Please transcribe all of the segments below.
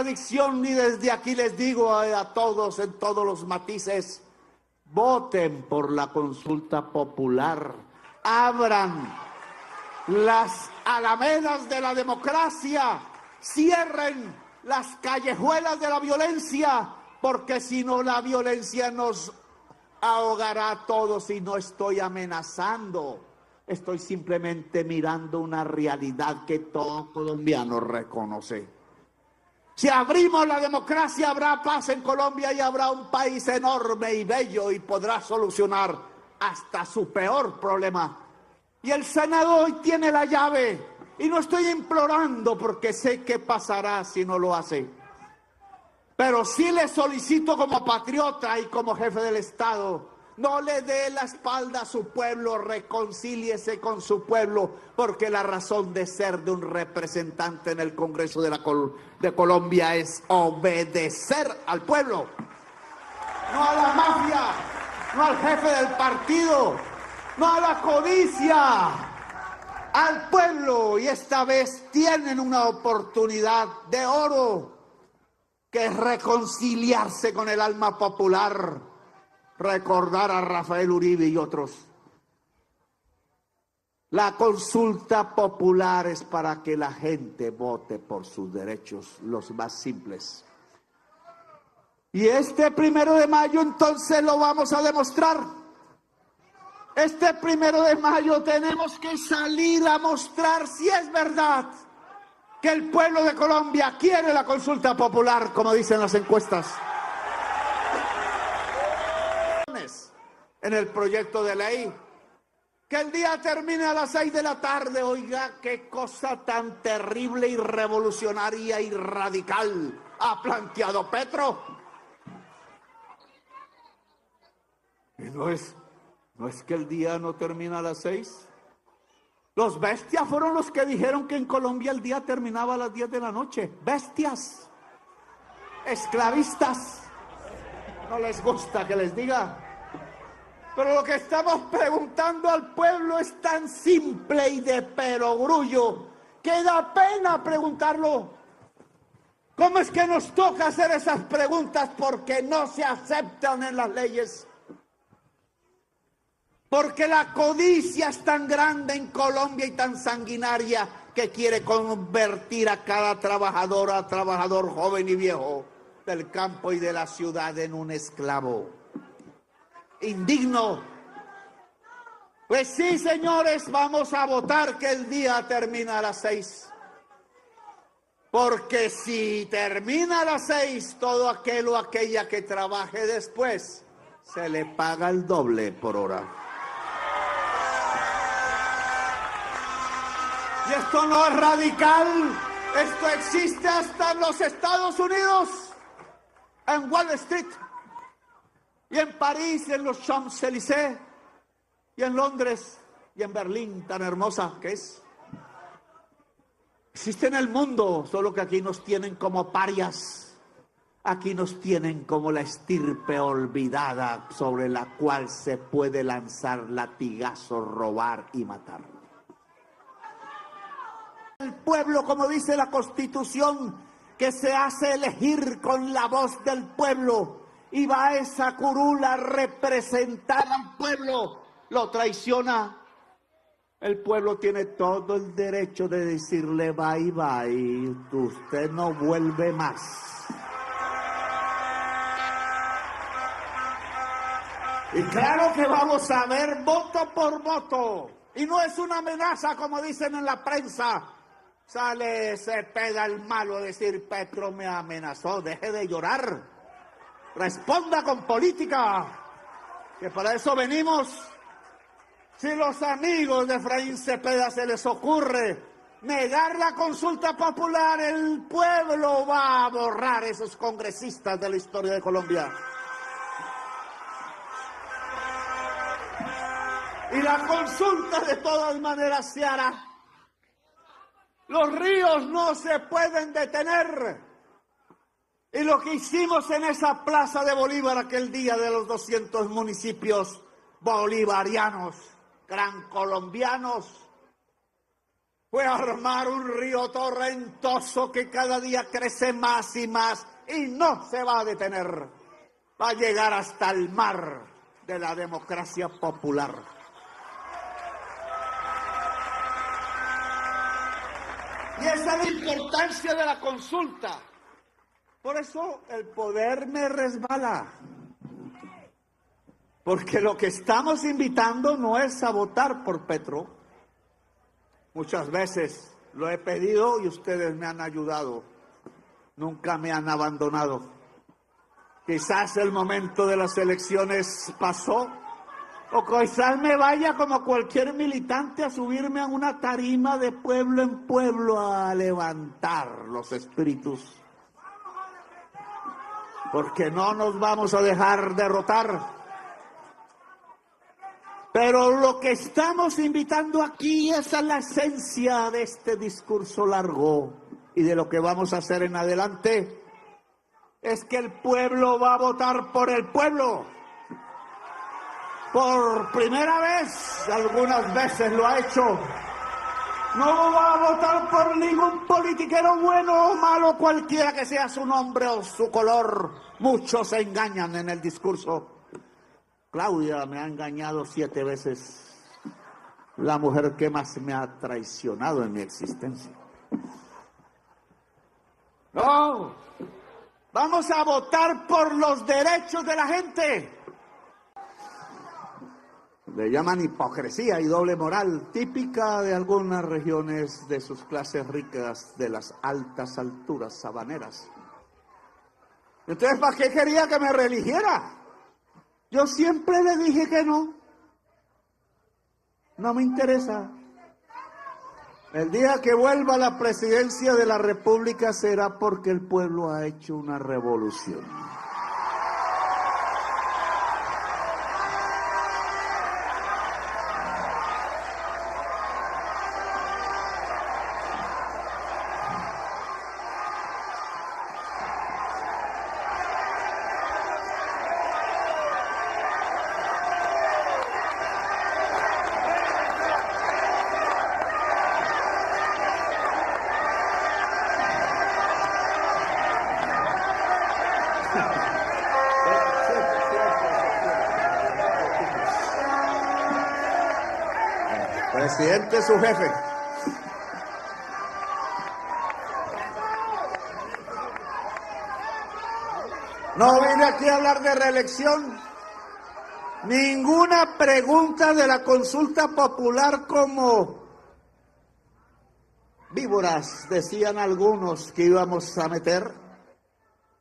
contradicción, y desde aquí les digo a todos en todos los matices: voten por la consulta popular, abran las alamedas de la democracia, cierren las callejuelas de la violencia, porque si no, la violencia nos ahogará a todos. Y no estoy amenazando, estoy simplemente mirando una realidad que todo colombiano reconoce. Si abrimos la democracia, habrá paz en Colombia y habrá un país enorme y bello, y podrá solucionar hasta su peor problema. Y el Senado hoy tiene la llave, y no estoy implorando porque sé qué pasará si no lo hace. Pero sí le solicito como patriota y como jefe del Estado: no le dé la espalda a su pueblo, reconcíliese con su pueblo, porque la razón de ser de un representante en el Congreso de Colombia es obedecer al pueblo, no a la mafia, no al jefe del partido, no a la codicia, al pueblo. Y esta vez tienen una oportunidad de oro, que es reconciliarse con el alma popular, recordar a Rafael Uribe y otros. La consulta popular es para que la gente vote por sus derechos, los más simples. Y este 1 de mayo entonces lo vamos a demostrar. Este 1 de mayo tenemos que salir a mostrar si es verdad que el pueblo de Colombia quiere la consulta popular, como dicen las encuestas. En el proyecto de ley, que el día termine a las 6 de la tarde. Oiga, qué cosa tan terrible y revolucionaria y radical ha planteado Petro. Y no es que el día no termina a las 6. Los bestias fueron los que dijeron que en Colombia el día terminaba a las 10 de la noche. Bestias, esclavistas. No les gusta que les diga. Pero lo que estamos preguntando al pueblo es tan simple y de perogrullo que da pena preguntarlo. ¿Cómo es que nos toca hacer esas preguntas? Porque no se aceptan en las leyes. Porque la codicia es tan grande en Colombia y tan sanguinaria que quiere convertir a cada trabajador joven y viejo del campo y de la ciudad en un esclavo. Indigno. Pues sí, señores, vamos a votar que el día termina a las 6. Porque si termina a las 6, todo aquel o aquella que trabaje después se le paga el doble por hora. Y esto no es radical, esto existe hasta en los Estados Unidos, en Wall Street, y en París, en los Champs-Élysées, y en Londres, y en Berlín, tan hermosa que es. Existe en el mundo, solo que aquí nos tienen como parias, aquí nos tienen como la estirpe olvidada sobre la cual se puede lanzar latigazos, robar y matar. El pueblo, como dice la Constitución, que se hace elegir con la voz del pueblo, y va a esa curul a representar al pueblo, lo traiciona. El pueblo tiene todo el derecho de decirle bye bye, usted no vuelve más. Y claro que vamos a ver voto por voto, y no es una amenaza como dicen en la prensa. Sale Cepeda el malo a decir: Petro me amenazó. Deje de llorar, responda con política, que para eso venimos. Si los amigos de Efraín Cepeda se les ocurre negar la consulta popular, el pueblo va a borrar esos congresistas de la historia de Colombia. Y la consulta de todas maneras se hará. Los ríos no se pueden detener. Y lo que hicimos en esa plaza de Bolívar aquel día de los 200 municipios bolivarianos, gran colombianos, fue armar un río torrentoso que cada día crece más y más y no se va a detener. Va a llegar hasta el mar de la democracia popular. Y esa es la importancia de la consulta. Por eso el poder me resbala. Porque lo que estamos invitando no es a votar por Petro. Muchas veces lo he pedido y ustedes me han ayudado. Nunca me han abandonado. Quizás el momento de las elecciones pasó, o quizás me vaya como cualquier militante a subirme a una tarima de pueblo en pueblo a levantar los espíritus. Porque no nos vamos a dejar derrotar. Pero lo que estamos invitando aquí es a la esencia de este discurso largo y de lo que vamos a hacer en adelante, es que el pueblo va a votar por el pueblo. Por primera vez, algunas veces lo ha hecho. No va a votar por ningún politiquero bueno o malo, cualquiera que sea su nombre o su color. Muchos se engañan en el discurso. Claudia me ha engañado 7 veces, la mujer que más me ha traicionado en mi existencia. No, vamos a votar por los derechos de la gente. Le llaman hipocresía y doble moral, típica de algunas regiones de sus clases ricas de las altas alturas sabaneras. Entonces, ¿para qué quería que me reeligiera? Yo siempre le dije que no. No me interesa. El día que vuelva a la presidencia de la República será porque el pueblo ha hecho una revolución. Presidente es su jefe. No vine aquí a hablar de reelección. Ninguna pregunta de la consulta popular como víboras, decían algunos que íbamos a meter,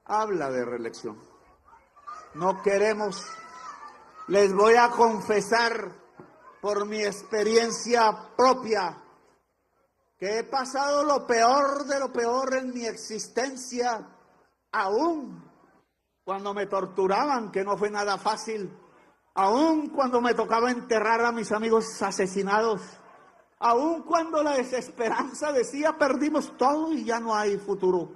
habla de reelección. No queremos. Les voy a confesar por mi experiencia propia, que he pasado lo peor de lo peor en mi existencia, aún cuando me torturaban, que no fue nada fácil, aún cuando me tocaba enterrar a mis amigos asesinados, aún cuando la desesperanza decía perdimos todo y ya no hay futuro.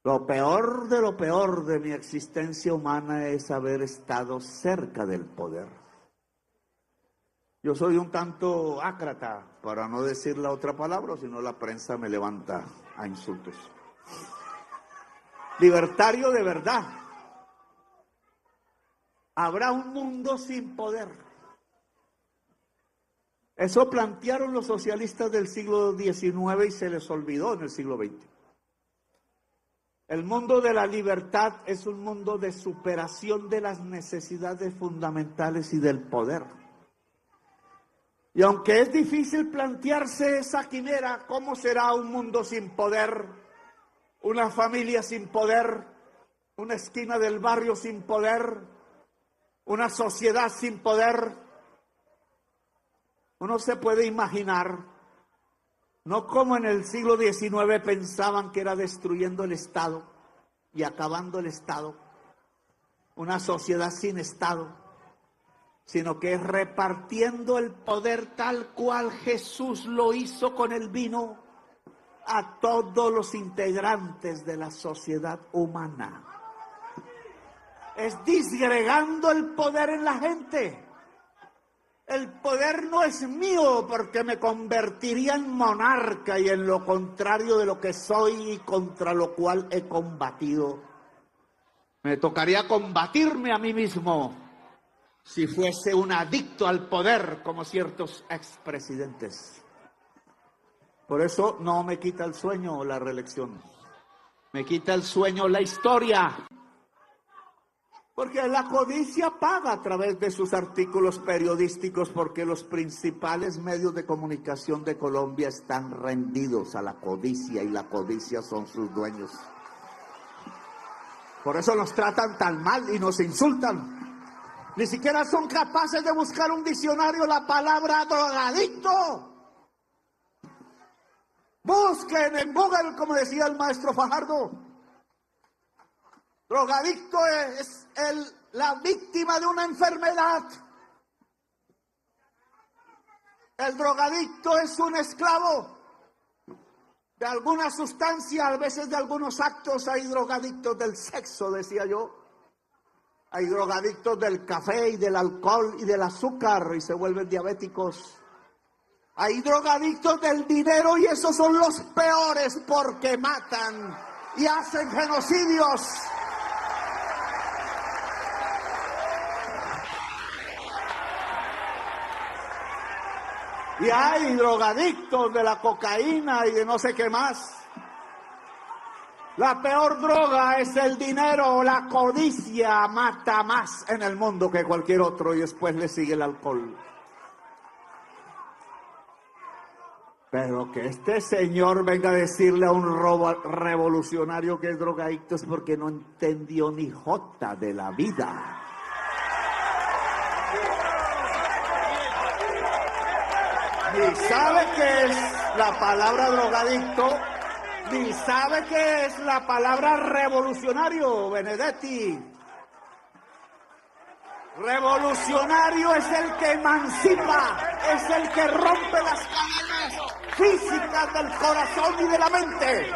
Lo peor de mi existencia humana es haber estado cerca del poder. Yo soy un tanto ácrata, para no decir la otra palabra, si no la prensa me levanta a insultos. Libertario de verdad. Habrá un mundo sin poder. Eso plantearon los socialistas del siglo XIX y se les olvidó en el siglo XX. El mundo de la libertad es un mundo de superación de las necesidades fundamentales y del poder. Y aunque es difícil plantearse esa quimera, ¿cómo será un mundo sin poder? Una familia sin poder, una esquina del barrio sin poder, una sociedad sin poder. Uno se puede imaginar, no como en el siglo XIX pensaban que era destruyendo el Estado y acabando el Estado, una sociedad sin Estado, sino que es repartiendo el poder tal cual Jesús lo hizo con el vino a todos los integrantes de la sociedad humana. Es disgregando el poder en la gente. El poder no es mío porque me convertiría en monarca y en lo contrario de lo que soy y contra lo cual he combatido. Me tocaría combatirme a mí mismo si fuese un adicto al poder como ciertos expresidentes. Por eso no me quita el sueño la reelección. Me quita el sueño la historia. Porque la codicia paga a través de sus artículos periodísticos, porque los principales medios de comunicación de Colombia están rendidos a la codicia y la codicia son sus dueños. Por eso nos tratan tan mal y nos insultan. Ni siquiera son capaces de buscar un diccionario la palabra drogadicto. Busquen en Google, como decía el maestro Fajardo. Drogadicto es la víctima de una enfermedad. El drogadicto es un esclavo de alguna sustancia, a veces de algunos actos. Hay drogadictos del sexo, decía yo. Hay drogadictos del café y del alcohol y del azúcar y se vuelven diabéticos. Hay drogadictos del dinero y esos son los peores porque matan y hacen genocidios. Y hay drogadictos de la cocaína y de no sé qué más. La peor droga es el dinero, la codicia mata más en el mundo que cualquier otro y después le sigue el alcohol. Pero que este señor venga a decirle a un revolucionario que es drogadicto es porque no entendió ni jota de la vida. Ni sabe qué es la palabra drogadicto, ni sabe qué es la palabra revolucionario, Benedetti. Revolucionario es el que emancipa, es el que rompe las cadenas físicas del corazón y de la mente.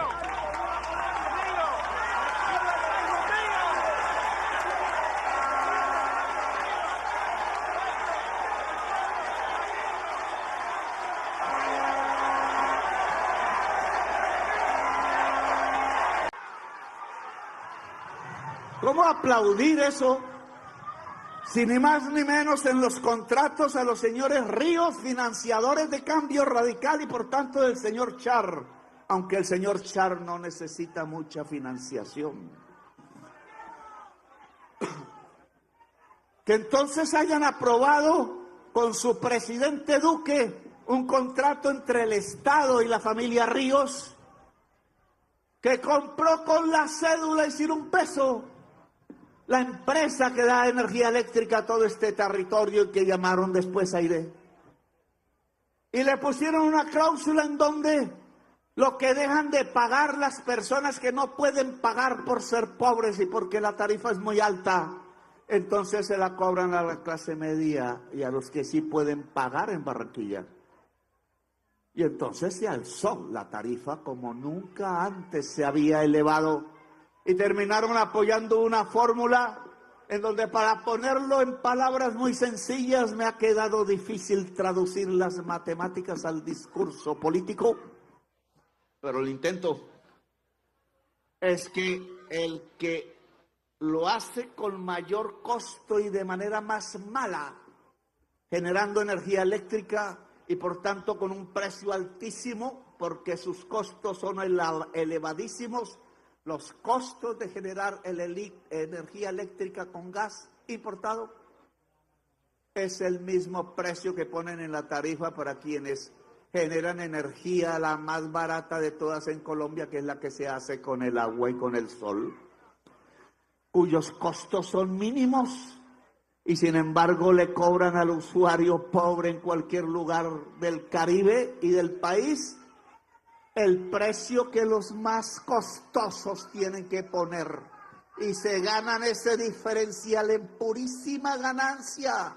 ¿Cómo aplaudir eso? Si ni más ni menos en los contratos a los señores Ríos, financiadores de Cambio Radical y por tanto del señor Char, aunque el señor Char no necesita mucha financiación. Que entonces hayan aprobado con su presidente Duque un contrato entre el Estado y la familia Ríos, que compró con la cédula y sin un peso la empresa que da energía eléctrica a todo este territorio y que llamaron después Aire. Y le pusieron una cláusula en donde lo que dejan de pagar las personas que no pueden pagar por ser pobres y porque la tarifa es muy alta, entonces se la cobran a la clase media y a los que sí pueden pagar en Barranquilla. Y entonces se alzó la tarifa como nunca antes se había elevado. Y terminaron apoyando una fórmula en donde, para ponerlo en palabras muy sencillas, me ha quedado difícil traducir las matemáticas al discurso político, pero el intento es que el que lo hace con mayor costo y de manera más mala, generando energía eléctrica y por tanto con un precio altísimo, porque sus costos son elevadísimos, los costos de generar energía eléctrica con gas importado es el mismo precio que ponen en la tarifa para quienes generan energía la más barata de todas en Colombia, que es la que se hace con el agua y con el sol, cuyos costos son mínimos y sin embargo le cobran al usuario pobre en cualquier lugar del Caribe y del país el precio que los más costosos tienen que poner y se ganan ese diferencial en purísima ganancia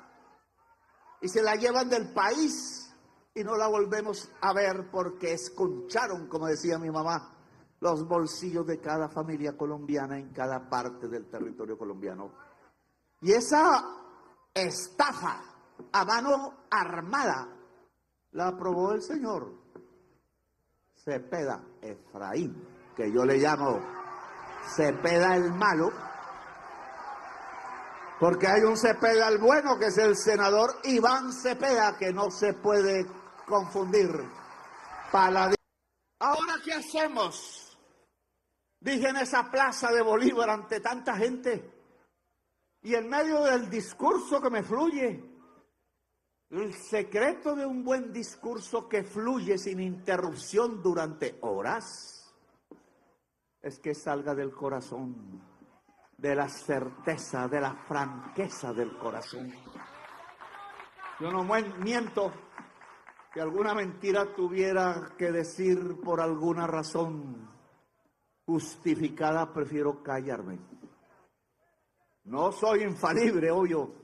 y se la llevan del país y no la volvemos a ver porque esconcharon, como decía mi mamá, los bolsillos de cada familia colombiana en cada parte del territorio colombiano. Y esa estafa a mano armada, la aprobó el señor Cepeda Efraín, que yo le llamo Cepeda el malo, porque hay un Cepeda el bueno, que es el senador Iván Cepeda, que no se puede confundir. Paladín. ¿Ahora qué hacemos? Dije en esa plaza de Bolívar ante tanta gente, y en medio del discurso que me fluye, el secreto de un buen discurso que fluye sin interrupción durante horas es que salga del corazón, de la certeza, de la franqueza del corazón. Yo no miento. Si alguna mentira tuviera que decir por alguna razón justificada, prefiero callarme. No soy infalible, obvio,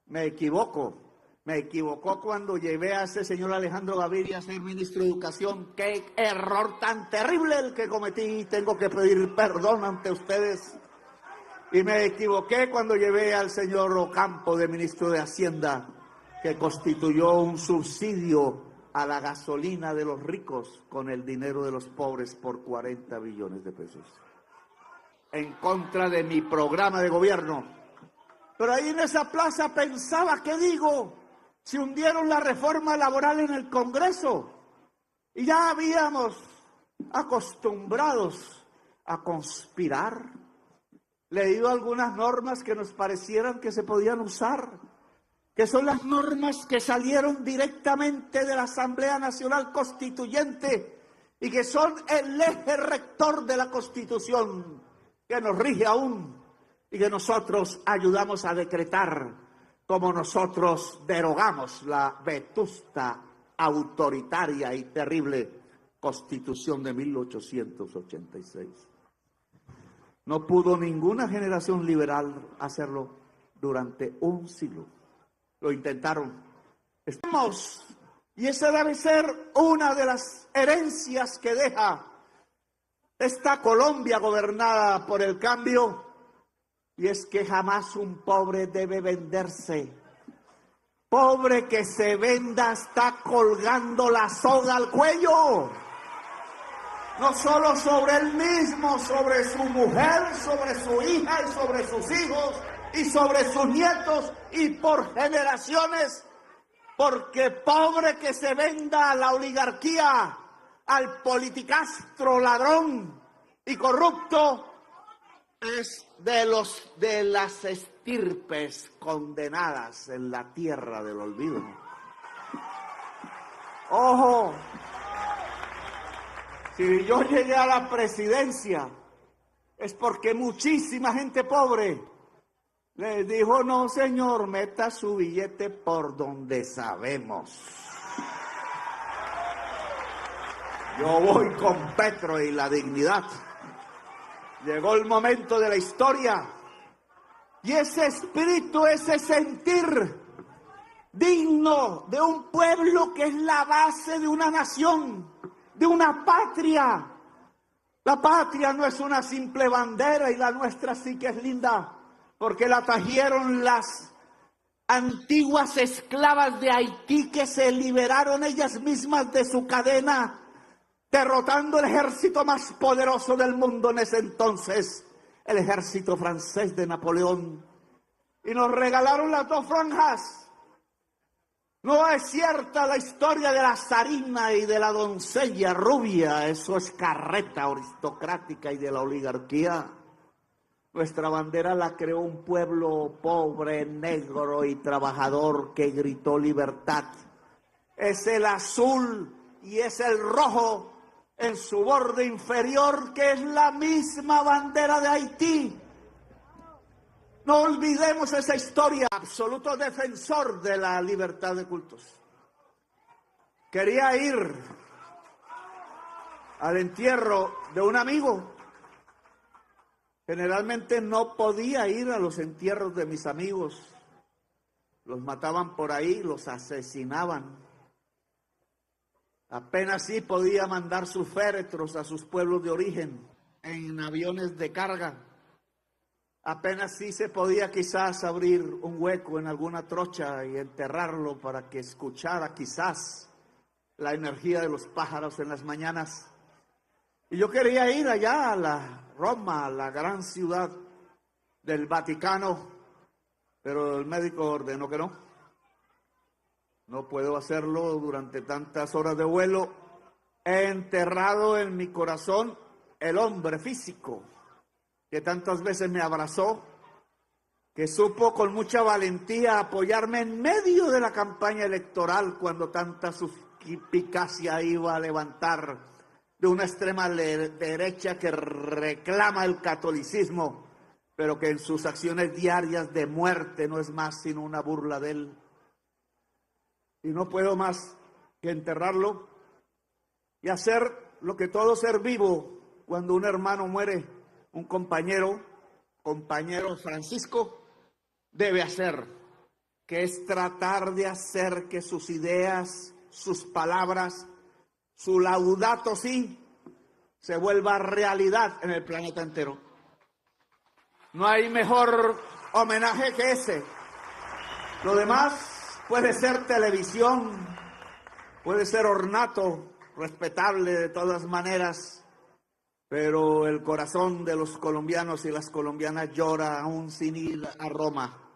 me equivoco. Me equivocó cuando llevé a ese señor Alejandro Gaviria a ser ministro de Educación. ¡Qué error tan terrible el que cometí! Tengo que pedir perdón ante ustedes. Y me equivoqué cuando llevé al señor Ocampo de ministro de Hacienda, que constituyó un subsidio a la gasolina de los ricos con el dinero de los pobres por 40 billones de pesos. En contra de mi programa de gobierno. Pero ahí en esa plaza pensaba, ¿qué digo? Se hundieron la reforma laboral en el Congreso y ya habíamos acostumbrados a conspirar, leído algunas normas que nos parecieran que se podían usar, que son las normas que salieron directamente de la Asamblea Nacional Constituyente y que son el eje rector de la Constitución que nos rige aún y que nosotros ayudamos a decretar, como nosotros derogamos la vetusta, autoritaria y terrible Constitución de 1886. No pudo ninguna generación liberal hacerlo durante un siglo. Lo intentaron. Estamos, y esa debe ser una de las herencias que deja esta Colombia gobernada por el cambio, y es que jamás un pobre debe venderse. Pobre que se venda está colgando la soga al cuello. No solo sobre él mismo, sobre su mujer, sobre su hija y sobre sus hijos y sobre sus nietos y por generaciones. Porque pobre que se venda a la oligarquía, al politicastro ladrón y corrupto, es de las estirpes condenadas en la tierra del olvido. Ojo, si yo llegué a la presidencia es porque muchísima gente pobre le dijo: no señor, meta su billete por donde sabemos. Yo voy con Petro y la dignidad. Llegó el momento de la historia y ese espíritu, ese sentir digno de un pueblo que es la base de una nación, de una patria. La patria no es una simple bandera y la nuestra sí que es linda, porque la trajeron las antiguas esclavas de Haití que se liberaron ellas mismas de su cadena, derrotando el ejército más poderoso del mundo en ese entonces, el ejército francés de Napoleón, y nos regalaron las dos franjas. No es cierta la historia de la zarina y de la doncella rubia, eso es carreta aristocrática y de la oligarquía. Nuestra bandera la creó un pueblo pobre, negro y trabajador que gritó libertad. Es el azul y es el rojo en su borde inferior, que es la misma bandera de Haití. No olvidemos esa historia. Absoluto defensor de la libertad de cultos. Quería ir al entierro de un amigo. Generalmente no podía ir a los entierros de mis amigos. Los mataban por ahí, los asesinaban. Apenas sí podía mandar sus féretros a sus pueblos de origen en aviones de carga. Apenas sí se podía quizás abrir un hueco en alguna trocha y enterrarlo para que escuchara quizás la energía de los pájaros en las mañanas. Y yo quería ir allá a la Roma, a la gran ciudad del Vaticano, pero el médico ordenó que no. No puedo hacerlo durante tantas horas de vuelo. He enterrado en mi corazón el hombre físico que tantas veces me abrazó, que supo con mucha valentía apoyarme en medio de la campaña electoral cuando tanta suspicacia iba a levantar de una extrema derecha que reclama el catolicismo, pero que en sus acciones diarias de muerte no es más sino una burla de él. Y no puedo más que enterrarlo y hacer lo que todo ser vivo cuando un hermano muere, un compañero Francisco, debe hacer, que es tratar de hacer que sus ideas, sus palabras, su laudato si, se vuelva realidad en el planeta entero. No hay mejor homenaje que ese. Lo demás puede ser televisión, puede ser ornato, respetable de todas maneras, pero el corazón de los colombianos y las colombianas llora aún sin ir a Roma.